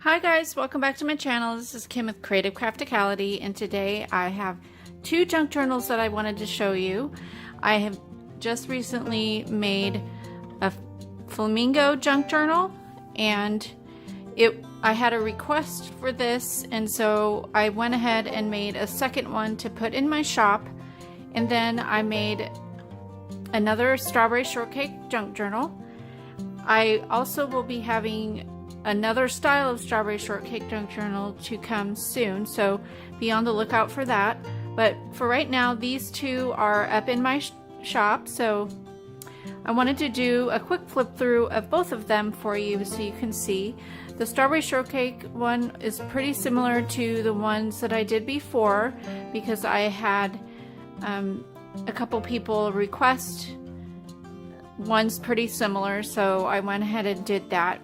Hi guys, welcome back to my channel. This is Kim with Creative Crafticality, and today I have two junk journals that I wanted to show you. I have just recently made a Flamingo junk journal, and I had a request for this, and so I went ahead and made a second one to put in my shop. And then I made another Strawberry Shortcake junk journal. I also will be having another style of Strawberry Shortcake junk journal to come soon, so be on the lookout for that. But for right now, these two are up in my shop, so I wanted to do a quick flip through of both of them for you so you can see. The Strawberry Shortcake one is pretty similar to the ones that I did before, because I had a couple people request ones pretty similar, so I went ahead and did that.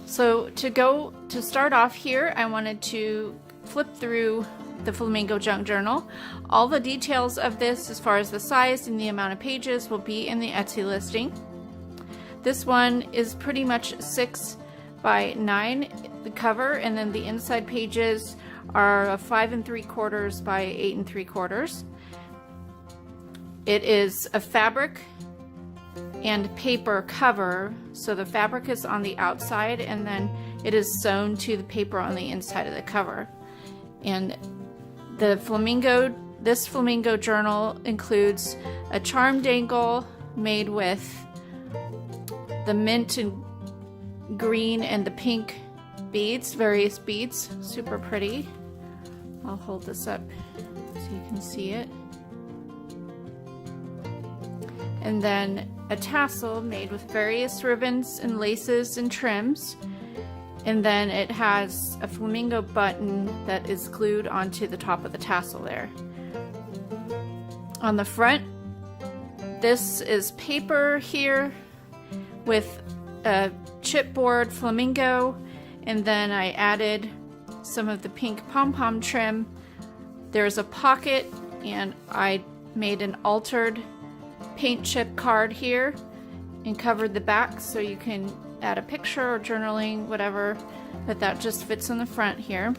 So to start off here, I wanted to flip through the Flamingo junk journal. All the details of this, as far as the size and the amount of pages, will be in the Etsy listing. This one is pretty much 6 by 9, the cover, and then the inside pages are 5 3/4 by 8 3/4. It is a fabric and paper cover, so the fabric is on the outside and then it is sewn to the paper on the inside of the cover. And this Flamingo journal includes a charm dangle made with the mint and green and the pink beads, various beads, super pretty. I'll hold this up so you can see it. And then a tassel made with various ribbons and laces and trims, and then it has a flamingo button that is glued onto the top of the tassel there. On the front, this is paper here with a chipboard flamingo, and then I added some of the pink pom-pom trim. There's a pocket, and I made an altered paint chip card here and covered the back so you can add a picture or journaling, whatever, but that just fits on the front here.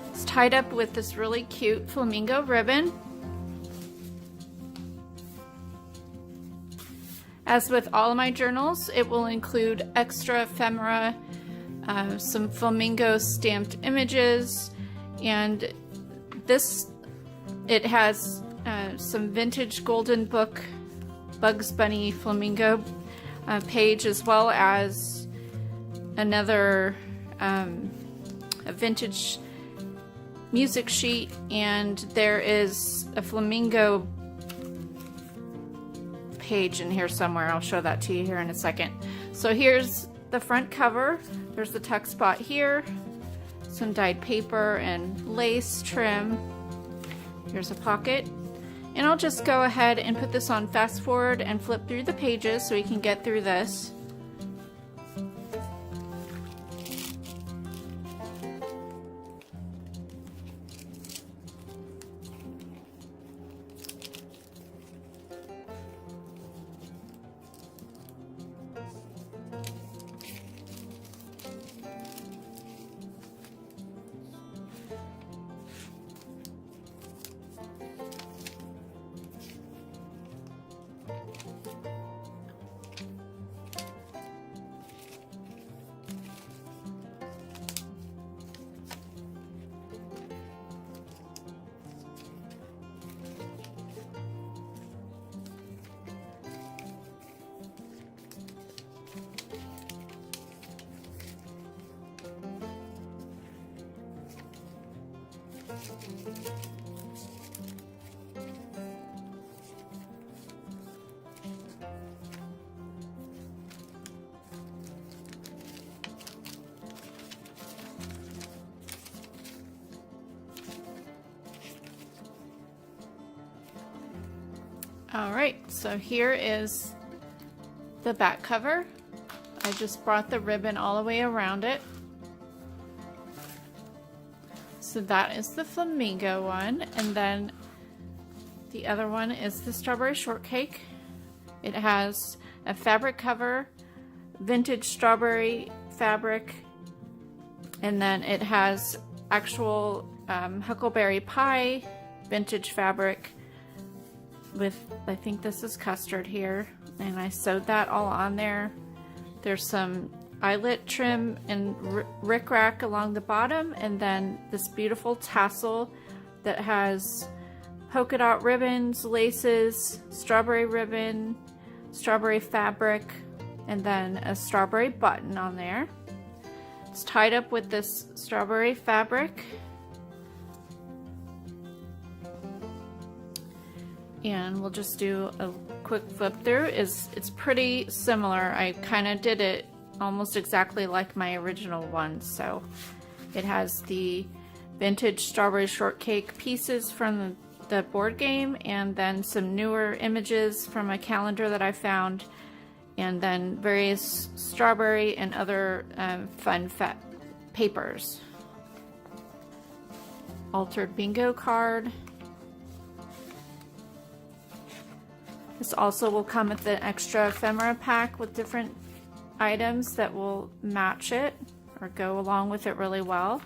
It's tied up with this really cute flamingo ribbon. As with all of my journals, it will include extra ephemera, some flamingo stamped images, and it has some vintage golden book Bugs Bunny flamingo page, as well as another a vintage music sheet, and there is a flamingo page in here somewhere. I'll show that to you here in a second. So here's the front cover. There's the tuck spot here, some dyed paper and lace trim. Here's a pocket, and I'll just go ahead and put this on fast forward and flip through the pages so we can get through this. Alright, so here is the back cover. I just brought the ribbon all the way around it. So that is the Flamingo one, and then the other one is the Strawberry Shortcake. It has a fabric cover, vintage strawberry fabric, and then it has actual huckleberry pie vintage fabric with, I think this is custard here, and I sewed that all on there. There's some eyelet trim and rickrack along the bottom, and then this beautiful tassel that has polka dot ribbons, laces, strawberry ribbon, strawberry fabric, and then a strawberry button on there. It's tied up with this strawberry fabric. And we'll just do a quick flip through. It's pretty similar. I kind of did it almost exactly like my original one. So it has the vintage Strawberry Shortcake pieces from the board game, and then some newer images from a calendar that I found, and then various strawberry and other fun papers. Altered bingo card. This also will come with an extra ephemera pack with different items that will match it or go along with it really well.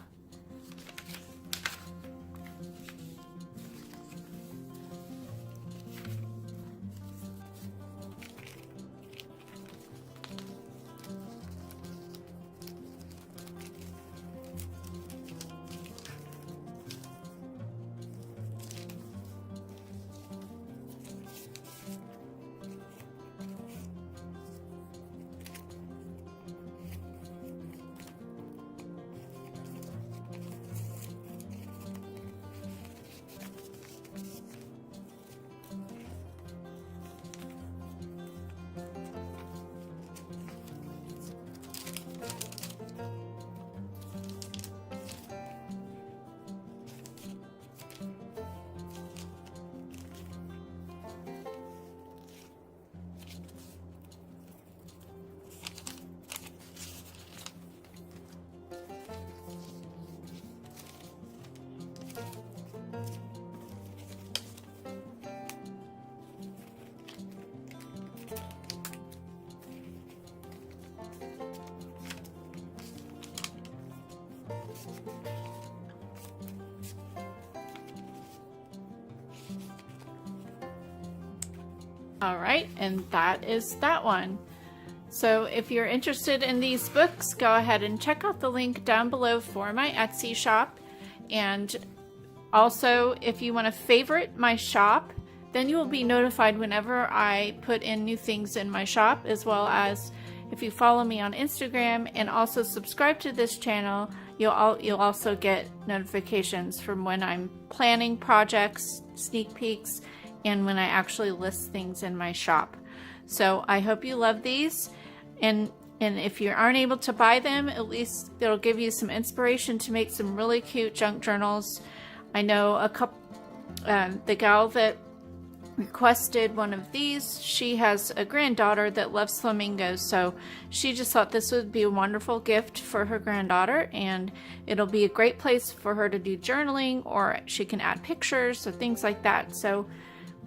All right, and that is that one. So if you're interested in these books, go ahead and check out the link down below for my Etsy shop. And also, if you want to favorite my shop, then you will be notified whenever I put in new things in my shop, as well as if you follow me on Instagram and also subscribe to this channel, you'll also get notifications from when I'm planning projects, sneak peeks, and when I actually list things in my shop. So I hope you love these, and if you aren't able to buy them, at least it'll give you some inspiration to make some really cute junk journals. I know a couple, the gal that requested one of these, she has a granddaughter that loves flamingos, so she just thought this would be a wonderful gift for her granddaughter, and it'll be a great place for her to do journaling, or she can add pictures or things like that. So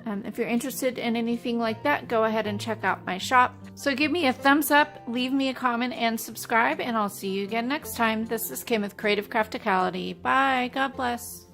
if you're interested in anything like that, go ahead and check out my shop. So give me a thumbs up, leave me a comment, and subscribe, and I'll see you again next time. This is Kim with Creative Crafticality. Bye. God bless.